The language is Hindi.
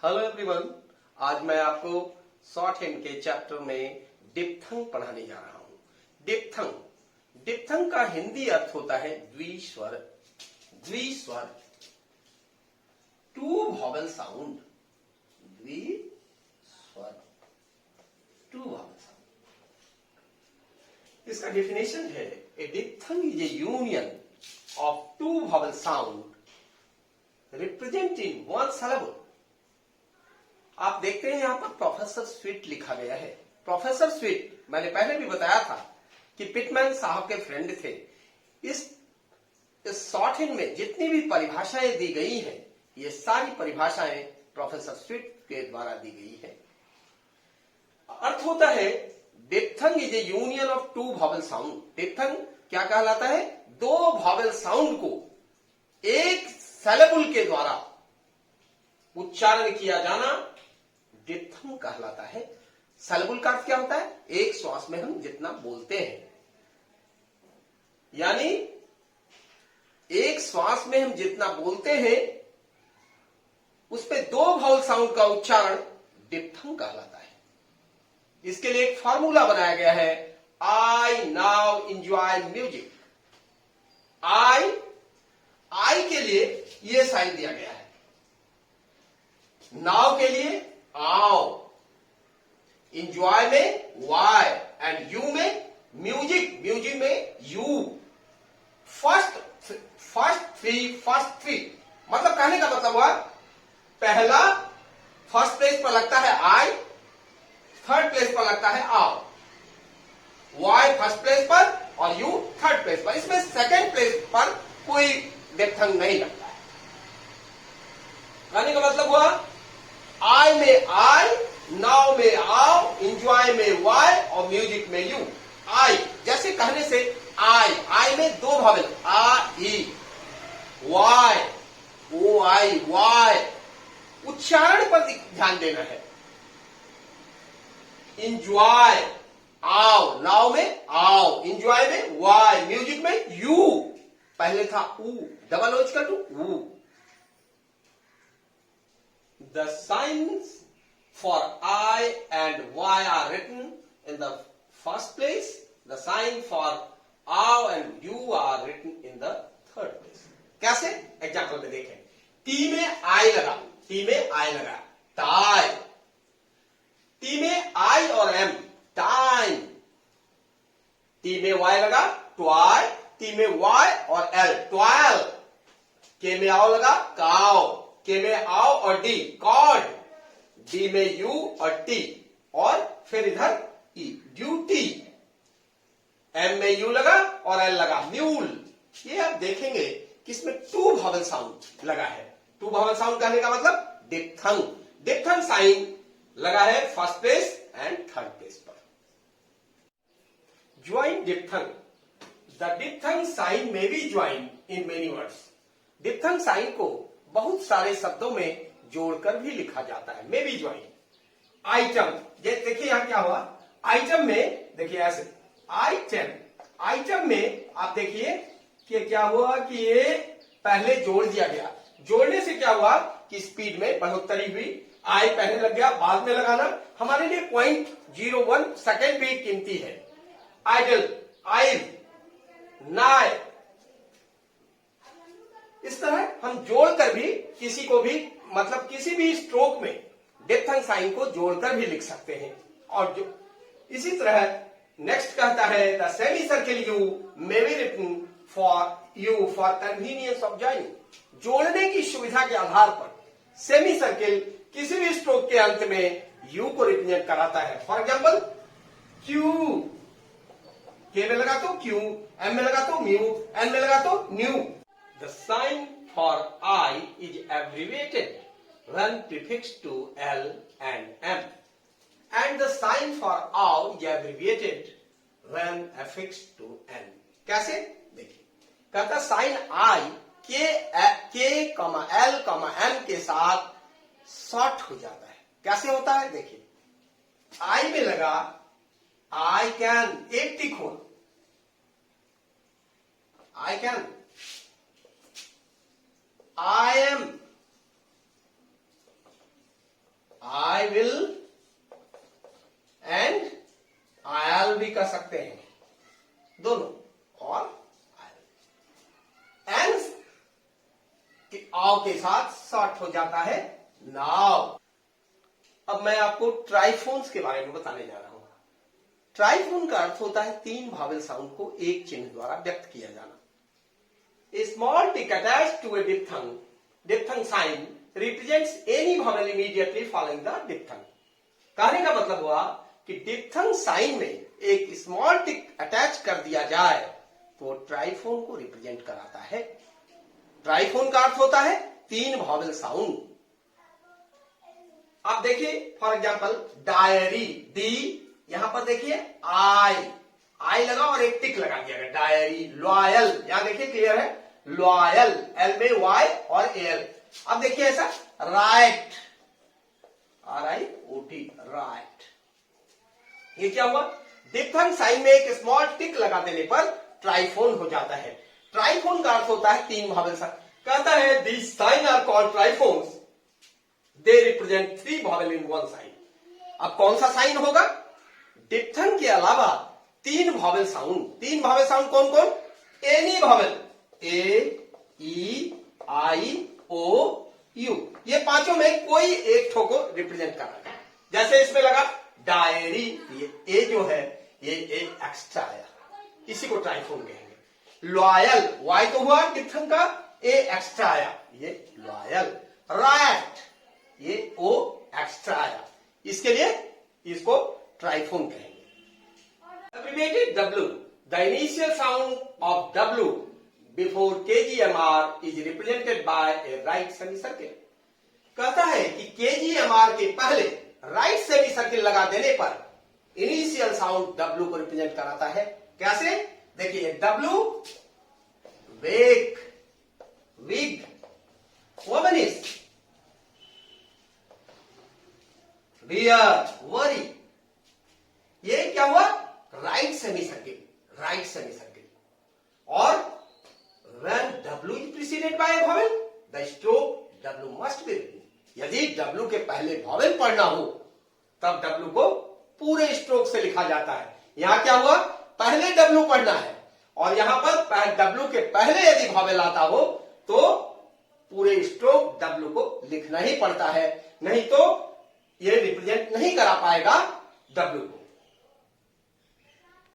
Hello everyone. आज मैं आपको शॉर्ट हैंड के चैप्टर में डिप्थंग पढ़ाने जा रहा हूं। डिप्थंग का हिंदी अर्थ होता है द्विस्वर। Two vowel sound. द्विस्वर, टू वॉवेल साउंड। इसका डेफिनेशन है a diphthong is a union of two vowel sound representing one syllable. आप देखते हैं यहां पर प्रोफेसर स्वीट लिखा गया है। प्रोफेसर स्वीट मैंने पहले भी बताया था कि पिटमैन साहब के फ्रेंड थे। इस शॉर्ट हैंड में जितनी भी परिभाषाएं दी गई हैं, ये सारी परिभाषाएं प्रोफेसर स्वीट के द्वारा दी गई है। अर्थ होता है diphthong is a union of two vowel sound. Diphthong क्या कहलाता है? दो वॉवेल साउंड को एक सिलेबल के द्वारा उच्चारण किया जाना डिप्थंग कहलाता है। सिलेबल का अर्थ क्या होता है? एक श्वास में हम जितना बोलते हैं, यानी एक श्वास में हम जितना बोलते हैं उस पे दो वाउल साउंड का उच्चारण डिप्थंग कहलाता है। इसके लिए एक फॉर्मूला बनाया गया है, आई नाउ एंजॉय म्यूजिक। आई के लिए यह साइन दिया गया है, नाउ के लिए आओ, इंजॉय में वाई एंड यू में म्यूजिक में यू। फर्स्ट थ्री मतलब कहने का मतलब हुआ पहला फर्स्ट प्लेस पर लगता है आई, थर्ड प्लेस पर लगता है आओ, वाई फर्स्ट प्लेस पर और यू थर्ड प्लेस पर। इसमें सेकंड प्लेस पर कोई डिप्थंग नहीं लगता है। कहने का मतलब हुआ आई में आई, नाउ में आओ, इंजॉय में वाई और म्यूजिक में यू। आई जैसे कहने से आई में दो भावेल आ ई, वाई ओ आई वाई, उच्चारण पर ध्यान देना है। इंजॉय आओ, नाउ में आओ, इंजॉय में वाई, म्यूजिक में यू। पहले था ऊ, डबल ओ इक्वल टू ऊ। The signs for I and Y are written in the first place. The sign for ow and you are written in the third place. कैसे? एग्जाम्पल में देखें। टी में आई लगा, टाई। टी में आई और एम, टाइम। टी में वाई लगा, ट्वाई। टी में वाई और एल, ट्वेल्व। के में आओ लगा, काओ। के में आओ और डी, कॉड। डी में यू और टी, और फिर इधर ई, ड्यूटी। एम में यू लगा और एल लगा, म्यूल। ये आप देखेंगे कि इसमें टू वॉवेल साउंड लगा है। टू वॉवेल साउंड कहने का मतलब डिप्थंग साइन लगा है first place and third place पर। Join diphthong. The diphthong sign may be join in many words. Diphthong sign को बहुत सारे शब्दों में जोड़कर भी लिखा जाता है, मे बी ज्वाइन। आइटम, देखिए यहां क्या हुआ, आइटम में देखिए ऐसे आइटम में आप देखिए कि क्या हुआ कि ये पहले जोड़ दिया गया। जोड़ने से क्या हुआ कि स्पीड में बढ़ोतरी हुई। आई पहले लग गया, बाद में लगाना हमारे लिए 0.01 सेकेंड भी कीमती है। आइडल, आइव, नाय, इस तरह हम जोड़कर भी किसी को भी मतलब किसी भी स्ट्रोक में डिप्थंग साइन को जोड़कर भी लिख सकते हैं। और जो इसी तरह नेक्स्ट कहता है the semi circle you may be written for convenience of joining. जोड़ने की सुविधा के आधार पर सेमी सर्किल किसी भी स्ट्रोक के अंत में यू को रिप्रेजेंट कराता है। फॉर एग्जाम्पल क्यू, के में लगा तो क्यू, एम में लगा तो म्यू, एन में लगा तो new. The sign for I is abbreviated when prefixed to L and M, and the sign for ow is abbreviated when affixed to N. कैसे? देखिए, कहता sign I K, L, M के साथ शॉर्ट हो जाता है। कैसे होता है? देखिए, I में लगा I can, एक टिक हो, I can, I am, I will and I'll भी कर सकते हैं, दोनों, और एंड कि आओ के साथ शॉर्ट हो जाता है नाउ। अब मैं आपको ट्राइफोन्स के बारे में बताने जा रहा हूं। ट्राइफोन का अर्थ होता है तीन भावेल साउंड को एक चिन्ह द्वारा व्यक्त किया जाना। A small tick attached to a diphthong sign represents any vowel immediately following the diphthong. कहने का मतलब हुआ कि डिप्थंग साइन में एक स्मॉल टिक अटैच कर दिया जाए तो ट्राइफोन को रिप्रेजेंट कराता है। ट्राइफोन का अर्थ होता है तीन भावेल साउंड। आप देखिए फॉर एग्जांपल डायरी, डी, यहां पर देखिए आई लगा और एक टिक लगा दिया गया, डायरी। लॉयल, यहां देखिए क्लियर है, लॉयल, एल में वाई और एल। अब देखिए ऐसा राइट, RIOT, राइट। ये क्या हुआ, डिप्थंग साइन में एक स्मॉल टिक लगा देने पर ट्राइफोन हो जाता है। ट्राइफोन का अर्थ होता है तीन भावेल साउंड। कहता है these sign are called triphones, they represent three vowel in one sign. अब कौन सा साइन होगा, डिप्थंग के अलावा तीन भावेल साउंड। तीन भावेल साउंड कौन कौन, any vowel, A, E, I, O, U, ये पांचों में कोई एक ठो को रिप्रेजेंट करना है। जैसे इसमें लगा डायरी, ये ए जो है ये ए एक्स्ट्रा आया, इसी को ट्राइफोन कहेंगे। लॉयल, वाई तो हुआ डिप्थंग का, ए एक्स्ट्रा आया, ये लॉयल। राइट, ये ओ एक्स्ट्रा आया, इसके लिए इसको ट्राइफोन कहेंगे। Abbreviated W, the initial sound of W before KGMR is represented by a right semicircle। कहता है कि KGMR के पहले राइट सेमीसर्किल लगा देने पर इनिशियल साउंड W को रिप्रेजेंट कराता है। कैसे, देखिए W, वेक, विग, वोमनिस, वियर, वरी। ये क्या हुआ, राइट सेमीसर्किल, राइट सेमीसर्किल। और when W is preceded by a vowel, the stroke W must be written। यदि W के पहले vowel पढ़ना हो तब W को पूरे स्ट्रोक से लिखा जाता है। यहां क्या हुआ, पहले W पढ़ना है और यहां पर W के पहले यदि vowel आता हो तो पूरे स्ट्रोक W को लिखना ही पड़ता है, नहीं तो ये रिप्रेजेंट नहीं करा पाएगा W को।